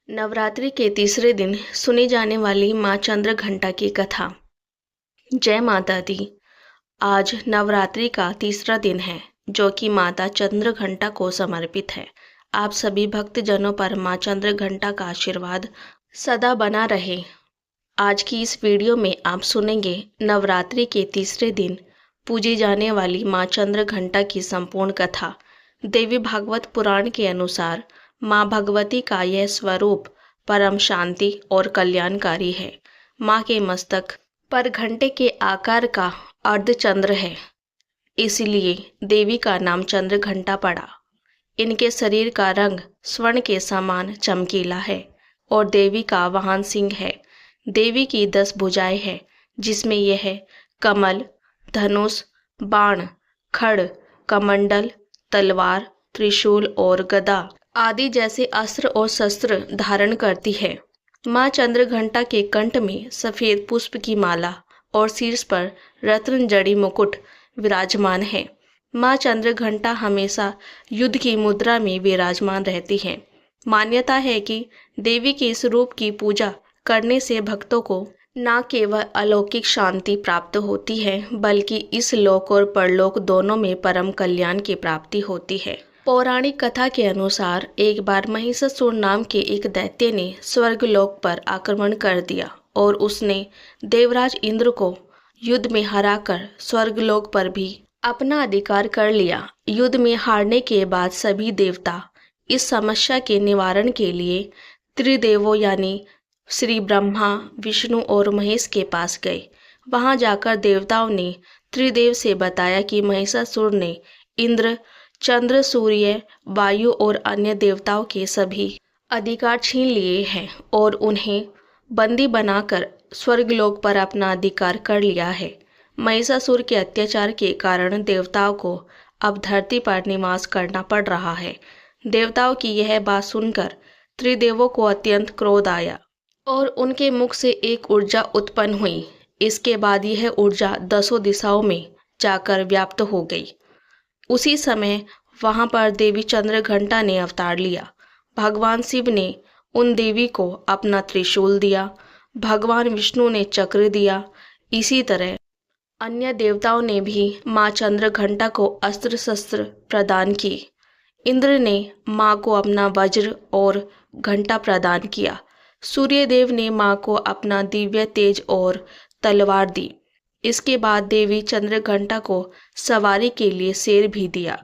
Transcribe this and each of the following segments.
नवरात्रि के तीसरे दिन सुनी जाने वाली माँ चंद्र घंटा की कथा। जय माता दी। आज नवरात्रि का तीसरा दिन है जो कि माता चंद्र घंटा को समर्पित है। आप सभी भक्तजनों पर माँ चंद्र घंटा का आशीर्वाद सदा बना रहे। आज की इस वीडियो में आप सुनेंगे नवरात्रि के तीसरे दिन पूजी जाने वाली माँ चंद्र घंटा की संपूर्ण कथा। देवी भागवत पुराण के अनुसार माँ भगवती का यह स्वरूप परम शांति और कल्याणकारी है। माँ के मस्तक पर घंटे के आकार का अर्धचंद्र है, इसलिए देवी का नाम चंद्र घंटा पड़ा। इनके शरीर का रंग स्वर्ण के समान चमकीला है और देवी का वाहन सिंह है। देवी की 10 भुजाएं हैं, जिसमें यह कमल, धनुष, बाण, खड़, कमंडल, तलवार, त्रिशूल और गदा आदि जैसे अस्त्र और शस्त्र धारण करती है। माँ चंद्र घंटा के कंठ में सफेद पुष्प की माला और शीर्ष पर रत्न जड़ी मुकुट विराजमान है। माँ चंद्र घंटा हमेशा युद्ध की मुद्रा में विराजमान रहती है। मान्यता है कि देवी के इस रूप की पूजा करने से भक्तों को न केवल अलौकिक शांति प्राप्त होती है, बल्कि इस लोक और परलोक दोनों में परम कल्याण की प्राप्ति होती है। पौराणिक कथा के अनुसार एक बार महिषासुर नाम के एक दैत्य ने स्वर्गलोक पर आक्रमण कर दिया और उसने देवराज इंद्र को युद्ध में हराकर स्वर्गलोक पर भी अपना अधिकार कर लिया। युद्ध में हारने के बाद सभी देवता इस समस्या के निवारण के लिए त्रिदेवों यानी श्री ब्रह्मा, विष्णु और महेश के पास गए। वहां जाकर देवताओं ने त्रिदेव से बताया कि महिषासुर ने इंद्र, चंद्र, सूर्य, वायु और अन्य देवताओं के सभी अधिकार छीन लिए हैं और उन्हें बंदी बनाकर स्वर्गलोक पर अपना अधिकार कर लिया है। महिषासुर के अत्याचार के कारण देवताओं को अब धरती पर निवास करना पड़ रहा है। देवताओं की यह बात सुनकर त्रिदेवों को अत्यंत क्रोध आया और उनके मुख से एक ऊर्जा उत्पन्न हुई। इसके बाद यह ऊर्जा 10 दिशाओं में जाकर व्याप्त हो गई। उसी समय वहां पर देवी चंद्र घंटा ने अवतार लिया। भगवान शिव ने उन देवी को अपना त्रिशूल दिया, भगवान विष्णु ने चक्र दिया। इसी तरह अन्य देवताओं ने भी माँ चंद्र घंटा को अस्त्र शस्त्र प्रदान किए। इंद्र ने माँ को अपना वज्र और घंटा प्रदान किया। सूर्य देव ने माँ को अपना दिव्य तेज और तलवार दी। इसके बाद देवी चंद्र घंटा को सवारी के लिए शेर भी दिया।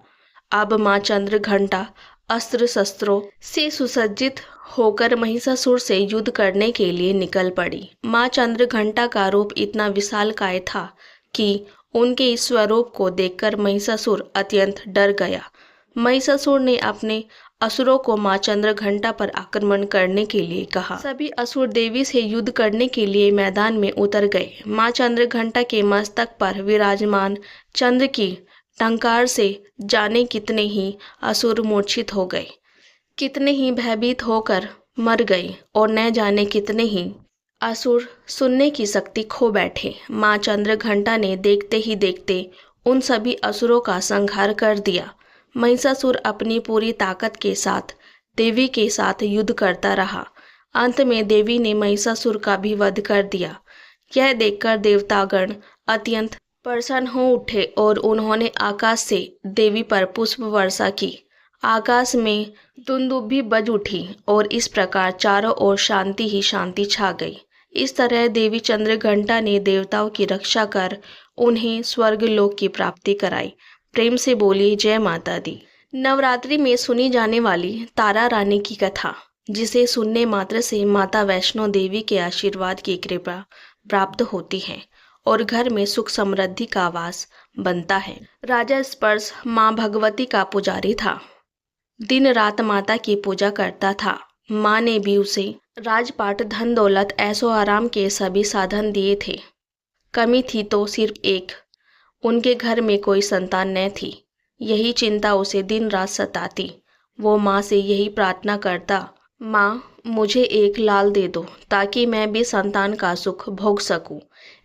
अब माँ चंद्र घंटा अस्त्र शस्त्रों से सुसज्जित होकर महिषासुर से युद्ध करने के लिए निकल पड़ी। माँ चंद्र घंटा का रूप इतना विशालकाय था कि उनके इस स्वरूप को देखकर महिषासुर अत्यंत डर गया। महिषासुर ने अपने असुरों को माँ चंद्र घंटा पर आक्रमण करने के लिए कहा। सभी असुर देवी से युद्ध करने के लिए मैदान में उतर गए। माँ चंद्र घंटा के मस्तक पर विराजमान चंद्र की टंकार से जाने कितने ही असुर मूर्छित हो गए, कितने ही भयभीत होकर मर गए और न जाने कितने ही असुर सुनने की शक्ति खो बैठे। माँ चंद्र घंटा ने देखते ही देखते उन सभी असुरों का संहार कर दिया। महिषासुर अपनी पूरी ताकत के साथ देवी के साथ युद्ध करता रहा। अंत में देवी ने महिषासुर का भी वध कर दिया। यह देखकर देवतागण अत्यंत प्रसन्न हो उठे और उन्होंने आकाश से देवी पर पुष्प वर्षा की। आकाश में दुंदुभी बज उठी और इस प्रकार चारों ओर शांति ही शांति छा गई। इस तरह देवी चंद्र घंटा ने देवताओं की रक्षा कर उन्हें स्वर्गलोक की प्राप्ति कराई। प्रेम से बोलिए जय माता दी। नवरात्रि में सुनी जाने वाली तारा रानी की कथा, जिसे सुनने मात्र से माता वैष्णो देवी के आशीर्वाद की कृपा प्राप्त होती है और घर में सुख समृद्धि का वास बनता है। राजा स्पर्श माँ भगवती का पुजारी था। दिन रात माता की पूजा करता था। माँ ने भी उसे राजपाट, धन दौलत, ऐशो आराम के सभी साधन दिए थे। कमी थी तो सिर्फ एक, उनके घर में कोई संतान न थी। यही चिंता उसे दिन रात सताती। वो माँ से यही प्रार्थना करता, माँ मुझे एक लाल दे दो ताकि मैं भी संतान का सुख भोग सकूं।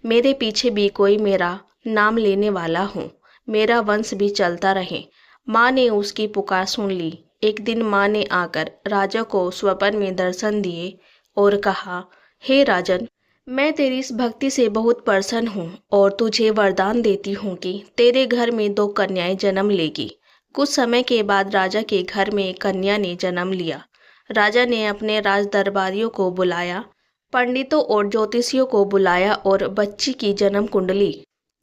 मेरे पीछे भी कोई मेरा नाम लेने वाला हो, मेरा वंश भी चलता रहे। माँ ने उसकी पुकार सुन ली। एक दिन माँ ने आकर राजा को स्वप्न में दर्शन दिए और कहा, हे राजन, मैं तेरी इस भक्ति से बहुत प्रसन्न हूँ और तुझे वरदान देती हूँ कि तेरे घर में 2 कन्याएं जन्म लेगी। कुछ समय के बाद राजा के घर में एक कन्या ने जन्म लिया। राजा ने अपने राज दरबारियों को बुलाया, पंडितों और ज्योतिषियों को बुलाया और बच्ची की जन्म कुंडली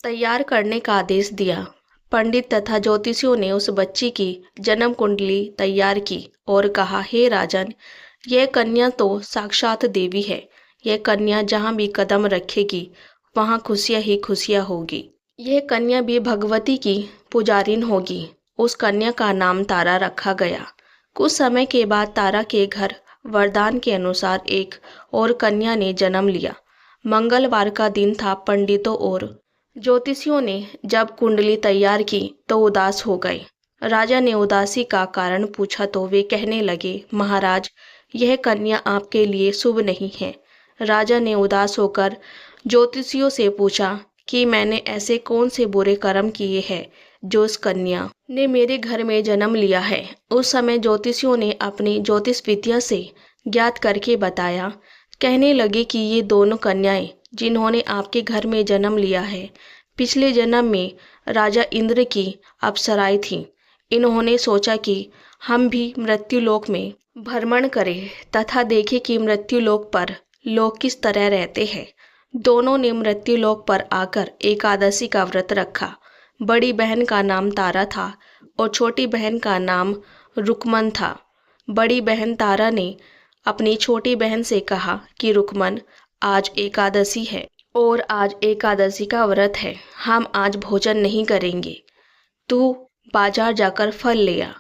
तैयार करने का आदेश दिया। पंडित तथा ज्योतिषियों ने उस बच्ची की जन्म कुंडली तैयार की और कहा, हे राजन, यह कन्या तो साक्षात देवी है। यह कन्या जहाँ भी कदम रखेगी वहाँ खुशियाँ ही खुशियाँ होगी। यह कन्या भी भगवती की पुजारिन होगी। उस कन्या का नाम तारा रखा गया। कुछ समय के बाद तारा के घर वरदान के अनुसार एक और कन्या ने जन्म लिया। मंगलवार का दिन था। पंडितों और ज्योतिषियों ने जब कुंडली तैयार की तो उदास हो गए। राजा ने उदासी का कारण पूछा तो वे कहने लगे, महाराज, यह कन्या आपके लिए शुभ नहीं है। राजा ने उदास होकर ज्योतिषियों से पूछा कि मैंने ऐसे कौन से बुरे कर्म किए हैं जो इस कन्या ने मेरे घर में जन्म लिया है। उस समय ज्योतिषियों ने अपनी ज्योतिष विद्या से ज्ञात करके बताया। कहने लगे कि ये दोनों कन्याएं जिन्होंने आपके घर में जन्म लिया है, पिछले जन्म में राजा इंद्र की अप्सराएं थीं। इन्होंने सोचा कि हम भी मृत्युलोक में भ्रमण करें तथा देखें कि मृत्युलोक पर लोग किस तरह रहते हैं। दोनों ने मृत्युलोक पर आकर एकादशी का व्रत रखा। बड़ी बहन का नाम तारा था और छोटी बहन का नाम रुकमन था। बड़ी बहन तारा ने अपनी छोटी बहन से कहा कि रुकमन, आज एकादशी है और आज एकादशी का व्रत है। हम आज भोजन नहीं करेंगे। तू बाजार जाकर फल ले आ।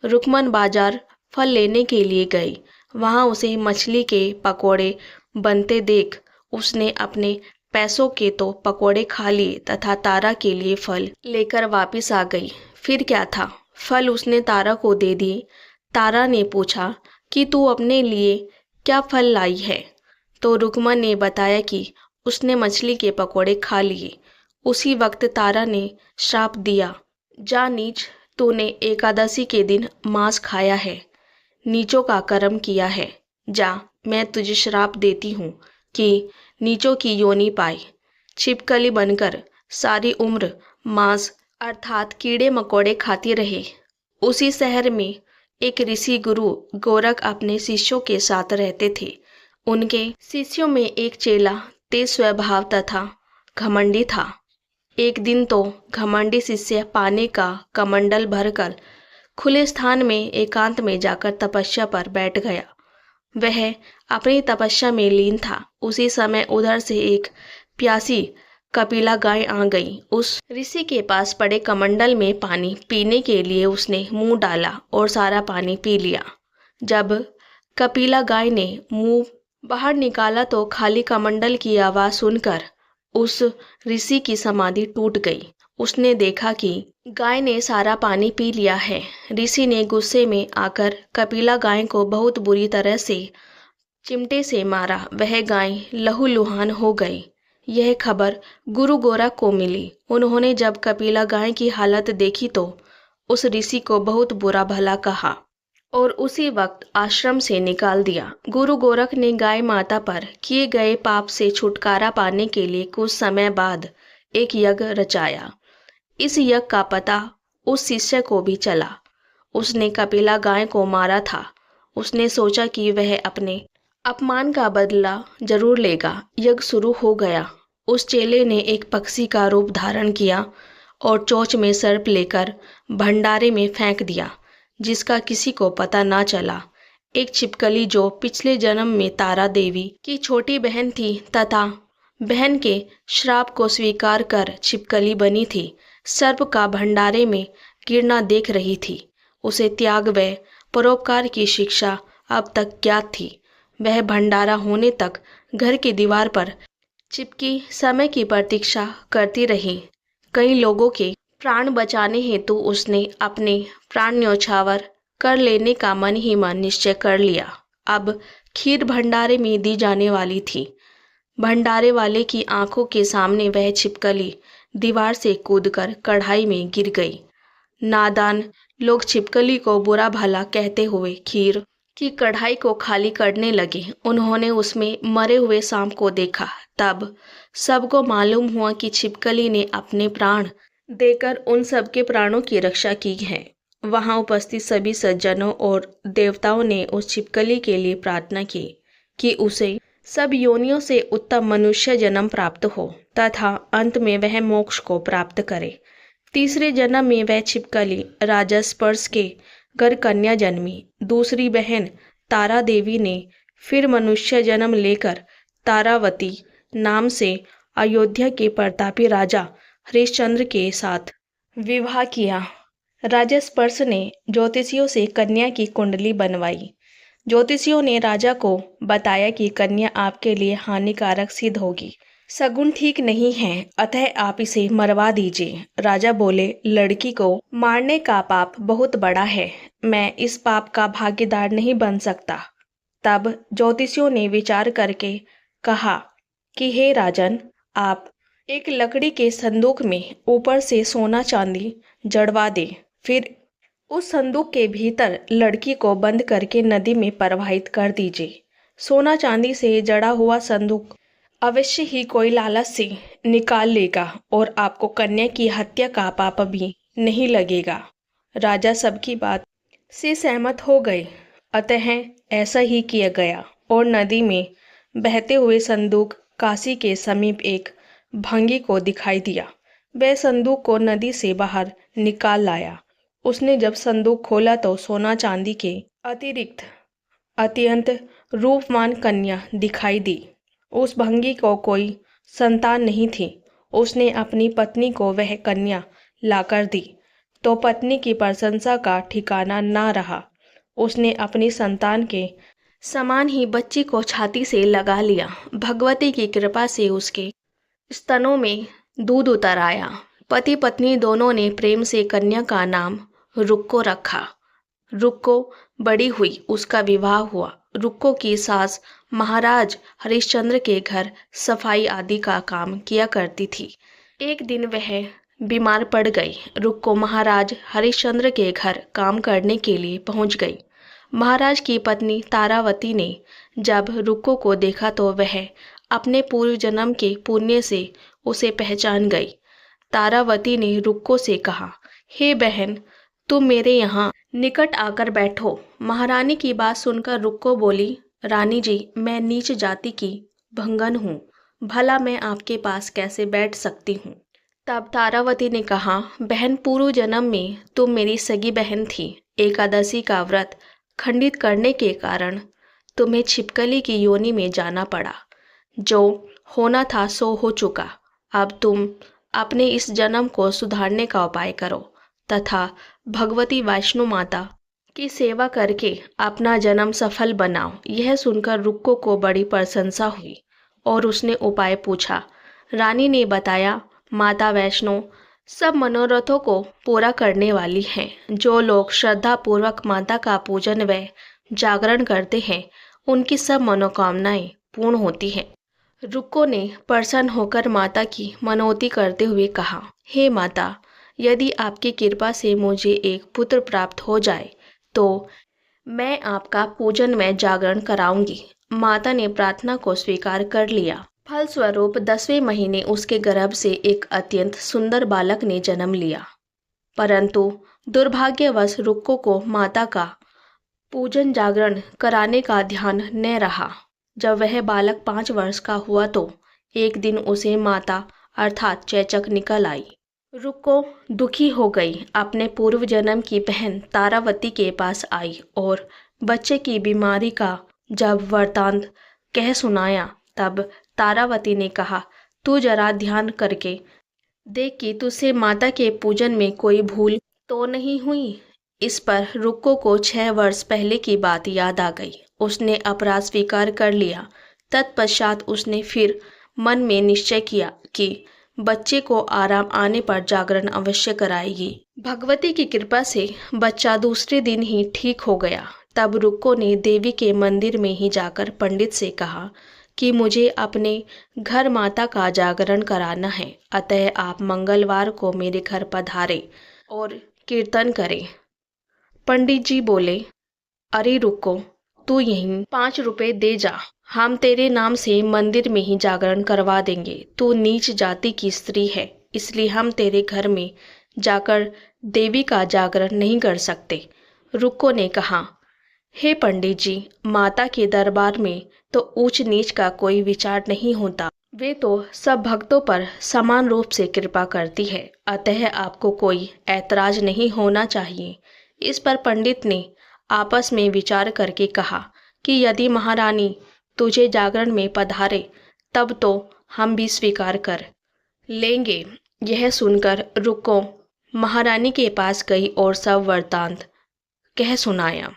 रुकमन बाजार फल लेने के लिए गई। वहाँ उसे मछली के पकोड़े बनते देख उसने अपने पैसों के तो पकोड़े खा लिए तथा तारा के लिए फल लेकर वापस आ गई। फिर क्या था, फल उसने तारा को दे दिए। तारा ने पूछा कि तू अपने लिए क्या फल लाई है, तो रुकमन ने बताया कि उसने मछली के पकोड़े खा लिए। उसी वक्त तारा ने श्राप दिया, जा नीच, तूने एकादशी के दिन मांस खाया है, नीचों का कर्म किया है। जा, मैं तुझे श्राप देती हूँ कि नीचों की योनि पाए, छिपकली बनकर सारी उम्र मांस अर्थात कीड़े मकोड़े खाती रहे। उसी शहर में एक ऋषि गुरु गोरख अपने शिष्यों के साथ रहते थे। उनके शिष्यों में एक चेला तेज स्वभाव तथा घमंडी था। एक दिन तो घमंडी शिष्य पानी का कमंडल भरकर खुले स्थान में एकांत में जाकर तपस्या पर बैठ गया। वह अपनी तपस्या में लीन था। उसी समय उधर से एक प्यासी कपिला गाय आ गई। उस ऋषि के पास पड़े कमंडल में पानी पीने के लिए उसने मुंह डाला और सारा पानी पी लिया। जब कपिला गाय ने मुंह बाहर निकाला तो खाली कमंडल की आवाज सुनकर उस ऋषि की समाधि टूट गई। उसने देखा कि गाय ने सारा पानी पी लिया है। ऋषि ने गुस्से में आकर कपिला गाय को बहुत बुरी तरह से चिमटे से मारा। वह गाय लहूलुहान हो गई। यह खबर गुरु गोरख को मिली। उन्होंने जब कपिला गाय की हालत देखी तो उस ऋषि को बहुत बुरा भला कहा और उसी वक्त आश्रम से निकाल दिया। गुरु गोरख ने गाय माता पर किए गए पाप से छुटकारा पाने के लिए कुछ समय बाद एक यज्ञ रचाया। इस यज्ञ का पता उस शिष्य को भी चला। उसने कपिला गाय को मारा था। उसने सोचा कि वह अपने अपमान का बदला जरूर लेगा। यज्ञ शुरू हो गया। उस चेले ने एक पक्षी का रूप धारण किया और चोंच में सर्प लेकर भंडारे में फेंक दिया, जिसका किसी को पता ना चला। एक छिपकली जो पिछले जन्म में तारा देवी की छोटी बहन थी तथा बहन के श्राप को स्वीकार कर छिपकली बनी थी, सर्प का भंडारे में गिरना देख रही थी। उसे त्याग व परोपकार की शिक्षा अब तक ज्ञात थी। वह भंडारा होने तक घर की दीवार पर चिपकी समय की प्रतीक्षा करती रही। कई लोगों के प्राण बचाने हेतु उसने अपने प्राण न्यौछावर कर लेने का मन ही मन निश्चय कर लिया। अब खीर भंडारे में दी जाने वाली थी। भंडारे वाले की आंखों के सामने वह छिपकली दीवार से कूदकर कढ़ाई में गिर गई। नादान लोग छिपकली को बुरा भला कहते हुए खीर की कढ़ाई को खाली करने लगे। उन्होंने उसमें मरे हुए सांप को देखा। तब सबको मालूम हुआ कि छिपकली ने अपने प्राण देकर उन सबके प्राणों की रक्षा की है। वहां उपस्थित सभी सज्जनों और देवताओं ने उस छिपकली के लिए प्रार्थना की कि उसे सब योनियों से उत्तम मनुष्य जन्म प्राप्त हो तथा अंत में वह मोक्ष को प्राप्त करे। तीसरे जन्म में वह छिपकली राजा स्पर्श के घर कन्या जन्मी। दूसरी बहन तारा देवी ने फिर मनुष्य जन्म लेकर तारावती नाम से अयोध्या के प्रतापी राजा हरिश्चंद्र के साथ विवाह किया। राजा स्पर्श ने ज्योतिषियों से कन्या की कुंडली बनवाई। ज्योतिषियों ने राजा को बताया कि कन्या आपके लिए हानिकारक सिद्ध होगी, सगुन ठीक नहीं है, अतः आप इसे मरवा दीजिए। राजा बोले, लड़की को मारने का पाप बहुत बड़ा है, मैं इस पाप का भागीदार नहीं बन सकता। तब ज्योतिषियों ने विचार करके कहा कि हे राजन, आप एक लकड़ी के संदूक में ऊपर से सोना चांदी जड़वा दे, फिर उस संदूक के भीतर लड़की को बंद करके नदी में प्रवाहित कर दीजिए। सोना चांदी से जड़ा हुआ संदूक अवश्य ही कोई लालच से निकाल लेगा और आपको कन्या की हत्या का पाप भी नहीं लगेगा। राजा सबकी बात से सहमत हो गए, अतः ऐसा ही किया गया और नदी में बहते हुए संदूक काशी के समीप एक भंगी को दिखाई दिया। वह संदूक को नदी से बाहर निकाल लाया। उसने जब संदूक खोला तो सोना चांदी के अतिरिक्त अत्यंत रूपवान कन्या दिखाई दी। उस भंगी को कोई संतान नहीं थी। उसने अपनी पत्नी को वह कन्या लाकर दी तो पत्नी की प्रशंसा का ठिकाना ना रहा। उसने अपनी संतान के समान ही बच्ची को छाती से लगा लिया। भगवती की कृपा से उसके स्तनों में दूध उतर आया। पति पत्नी दोनों ने प्रेम से कन्या का नाम रुक्को रखा। रुक्को बड़ी हुई, उसका विवाह हुआ। रुक्को की सास महाराज हरिश्चंद्र के घर सफाई आदि का काम किया करती थी। एक दिन वह बीमार पड़ गई। रुक्को महाराज हरिश्चंद्र के घर काम करने के लिए पहुंच गई। महाराज की पत्नी तारावती ने जब रुक्को को देखा तो वह अपने पूर्व जन्म के पुण्य से उसे पहचान गई। तारावती ने रुक्को से कहा, हे बहन, तुम मेरे यहाँ निकट आकर बैठो। महारानी की बात सुनकर रुक्को बोली, रानी जी, मैं नीच जाति की भंगन हूँ, भला मैं आपके पास कैसे बैठ सकती हूँ। तब तारावती ने कहा, बहन, पूर्व जन्म में तुम मेरी सगी बहन थी। एकादशी का व्रत खंडित करने के कारण तुम्हें छिपकली की योनि में जाना पड़ा। जो होना था सो हो चुका। अब तुम अपने इस जन्म को सुधारने का उपाय करो तथा भगवती वैष्णो माता की सेवा करके अपना जन्म सफल बनाओ। यह सुनकर रुक्को को बड़ी प्रशंसा हुई और उसने उपाय पूछा। रानी ने बताया, माता वैष्णो सब मनोरथों को पूरा करने वाली हैं। जो लोग श्रद्धा पूर्वक माता का पूजन व जागरण करते हैं, उनकी सब मनोकामनाएं पूर्ण होती हैं। रुक्को ने प्रसन्न होकर माता की मनोती करते हुए कहा, हे माता, यदि आपकी कृपा से मुझे एक पुत्र प्राप्त हो जाए तो मैं आपका पूजन में जागरण कराऊंगी। माता ने प्रार्थना को स्वीकार कर लिया। फलस्वरूप 10वें महीने उसके गर्भ से एक अत्यंत सुंदर बालक ने जन्म लिया। परंतु दुर्भाग्यवश रुक्को को माता का पूजन जागरण कराने का ध्यान न रहा। जब वह बालक 5 वर्ष का हुआ तो एक दिन उसे माता अर्थात चेचक निकल आई। रुक्को दुखी हो गई। अपने पूर्व जन्म की बहन तारावती के पास आई और बच्चे की बीमारी का जब वृतांत कह सुनाया तब तारावती ने कहा, तू जरा ध्यान करके देख कि तुझसे माता के पूजन में कोई भूल तो नहीं हुई। इस पर रुक्को को 6 वर्ष पहले की बात याद आ गई। उसने अपराध स्वीकार कर लिया। तत्पश्चात उसने फिर मन में निश्चय किया कि बच्चे को आराम आने पर जागरण अवश्य कराएगी। भगवती की कृपा से बच्चा दूसरे दिन ही ठीक हो गया। तब रुक्को ने देवी के मंदिर में ही जाकर पंडित से कहा कि मुझे अपने घर माता का जागरण कराना है, अतः आप मंगलवार को मेरे घर पधारें और कीर्तन करें। पंडित जी बोले, अरे रुको, तू यहीं 5 रुपए दे जा, हम तेरे नाम से मंदिर में ही जागरण करवा देंगे। तू नीच जाति की स्त्री है, इसलिए हम तेरे घर में जाकर देवी का जागरण नहीं कर सकते। रुक्को ने कहा, हे पंडित जी, माता के दरबार में तो ऊंच नीच का कोई विचार नहीं होता। वे तो सब भक्तों पर समान रूप से कृपा करती है, अतः आपको कोई ऐतराज नहीं होना चाहिए। इस पर पंडित ने आपस में विचार करके कहा कि यदि महारानी तुझे जागरण में पधारे तब तो हम भी स्वीकार कर लेंगे। यह सुनकर रुक्को महारानी के पास गई और सब वृत्तांत कह सुनाया।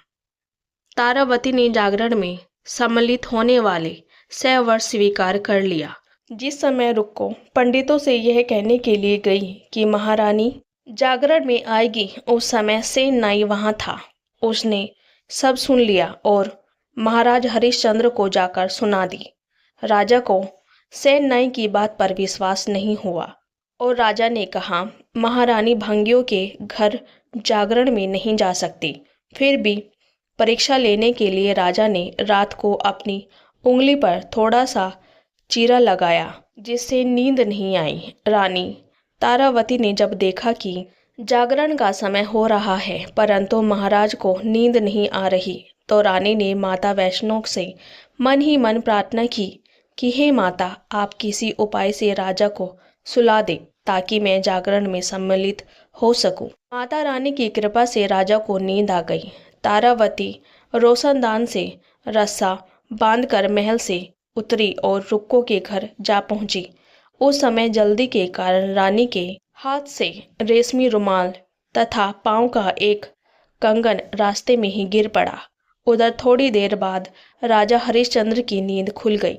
तारावती ने जागरण में सम्मिलित होने वाले 100 वर्ष स्वीकार कर लिया। जिस समय रुक्को पंडितों से यह कहने के लिए गई कि महारानी जागरण में आएगी, उस समय सेन नाई वहां था। उसने सब सुन लिया और महाराज हरिश्चंद्र को जाकर सुना दी। राजा को सेन नाई की बात पर विश्वास नहीं हुआ और राजा ने कहा, महारानी भंगियों के घर जागरण में नहीं जा सकती। फिर भी परीक्षा लेने के लिए राजा ने रात को अपनी उंगली पर थोड़ा सा चीरा लगाया, जिससे नींद नहीं आई। रानी तारावती ने जब देखा कि जागरण का समय हो रहा है परंतु महाराज को नींद नहीं आ रही, तो रानी ने माता वैष्णो से मन ही मन प्रार्थना की कि हे माता, आप किसी उपाय से राजा को सुला दे ताकि मैं जागरण में सम्मिलित हो सकूं। माता रानी की कृपा से राजा को नींद आ गई। तारावती रोशनदान से रस्सा बांधकर महल से उतरी और रुक्को के घर जा पहुंची। उस समय जल्दी के कारण रानी के हाथ से रेशमी रुमाल तथा पांव का एक कंगन रास्ते में ही गिर पड़ा। उधर थोड़ी देर बाद राजा हरिश्चंद्र की नींद खुल गई।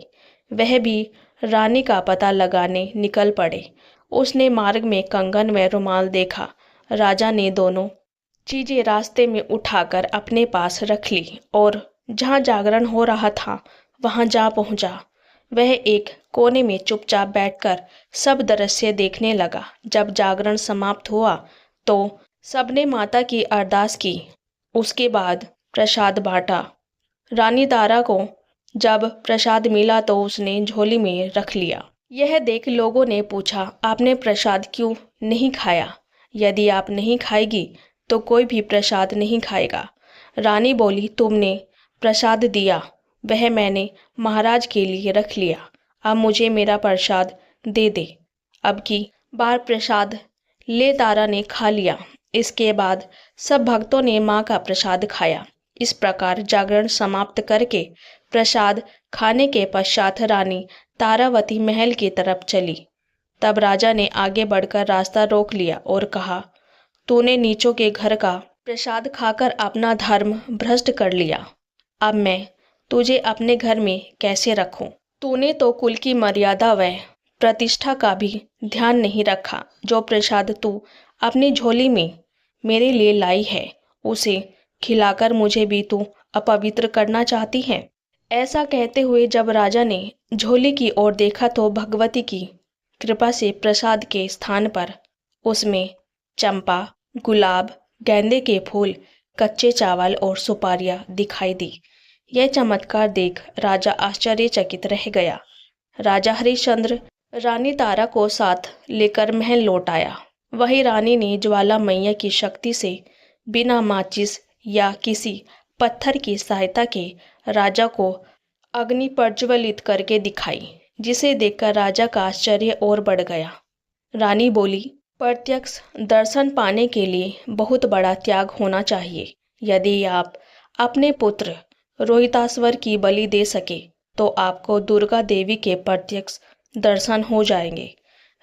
वह भी रानी का पता लगाने निकल पड़े। उसने मार्ग में कंगन व रुमाल देखा। राजा ने दोनों चीजें रास्ते में उठाकर अपने पास रख ली और जहाँ जागरण हो रहा था वहां जा पहुंचा। वह एक कोने में चुपचाप बैठकर सब दृश्य देखने लगा। जब जागरण समाप्त हुआ तो सबने माता की अरदास की। उसके बाद प्रसाद बांटा। रानी तारा को जब प्रसाद मिला तो उसने झोली में रख लिया। यह देख लोगों ने पूछा, आपने प्रसाद क्यों नहीं खाया? यदि आप नहीं खाएगी तो कोई भी प्रसाद नहीं खाएगा। रानी बोली, तुमने प्रसाद दिया वह मैंने महाराज के लिए रख लिया, अब मुझे मेरा प्रसाद दे दे। अब की बार प्रसाद ले तारा ने खा लिया। इसके बाद सब भक्तों ने माँ का प्रसाद खाया। इस प्रकार जागरण समाप्त करके प्रसाद खाने के पश्चात रानी तारावती महल की तरफ चली। तब राजा ने आगे बढ़कर रास्ता रोक लिया और कहा, तूने नीचों के घर का प्रसाद खाकर अपना धर्म भ्रष्ट कर लिया। अब मैं तुझे अपने घर में कैसे रखूं? तूने तो कुल की मर्यादा व प्रतिष्ठा का भी ध्यान नहीं रखा। जो प्रसाद तू अपनी झोली में मेरे लिए लाई है उसे खिलाकर मुझे भी तू अपवित्र करना चाहती है। ऐसा कहते हुए जब राजा ने झोली की ओर देखा तो भगवती की कृपा से प्रसाद के स्थान पर उसमें चंपा, गुलाब, गेंदे के फूल, कच्चे चावल और सुपारियां दिखाई दी। यह चमत्कार देख राजा आश्चर्यचकित रह गया। राजा हरिश्चंद्र रानी तारा को साथ लेकर महल लौट आया। वही रानी ने ज्वाला मैया की शक्ति से बिना माचिस या किसी पत्थर की सहायता के राजा को अग्नि प्रज्वलित करके दिखाई, जिसे देखकर राजा का आश्चर्य और बढ़ गया। रानी बोली, प्रत्यक्ष दर्शन पाने के लिए बहुत बड़ा त्याग होना चाहिए। यदि आप अपने पुत्र रोहिताश्वर की बलि दे सके तो आपको दुर्गा देवी के प्रत्यक्ष दर्शन हो जाएंगे।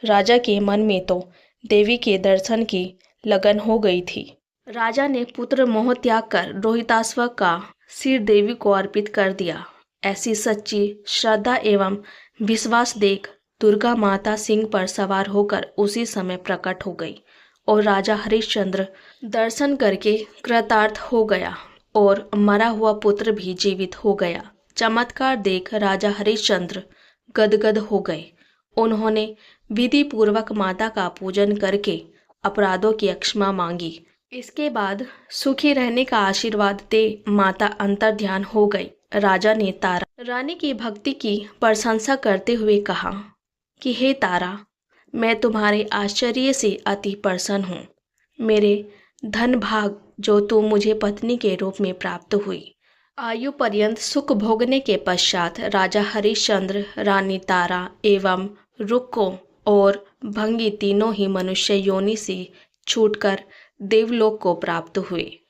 राजा के मन में तो देवी के दर्शन की लगन हो गई थी। राजा ने पुत्र मोह त्याग कर रोहिताश्व का सिर देवी को अर्पित कर दिया। ऐसी सच्ची श्रद्धा एवं विश्वास देख दुर्गा माता सिंह पर सवार होकर उसी समय प्रकट हो गई और राजा हरिश्चंद्र दर्शन करके कृतार्थ हो गया और मरा हुआ पुत्र भी जीवित हो गया। चमत्कार देख राजा हरिश्चंद्र गदगद हो गए। उन्होंने विधि पूर्वक माता का पूजन करके अपराधों की क्षमा मांगी इसके बाद सुखी रहने का आशीर्वाद दे माता अंतर्ध्यान हो गई। राजा ने तारा रानी की भक्ति की प्रशंसा करते हुए कहा कि हे तारा, मैं तुम्हारे आश्चर्य से अति प्रसन्न हूँ। मेरे धन भाग जो तुम मुझे पत्नी के रूप में प्राप्त हुई। आयु पर्यंत सुख भोगने के पश्चात राजा हरिश्चंद्र, रानी तारा एवं रुक्को और भंगी तीनों ही मनुष्य योनि से छूटकर देवलोक को प्राप्त हुए।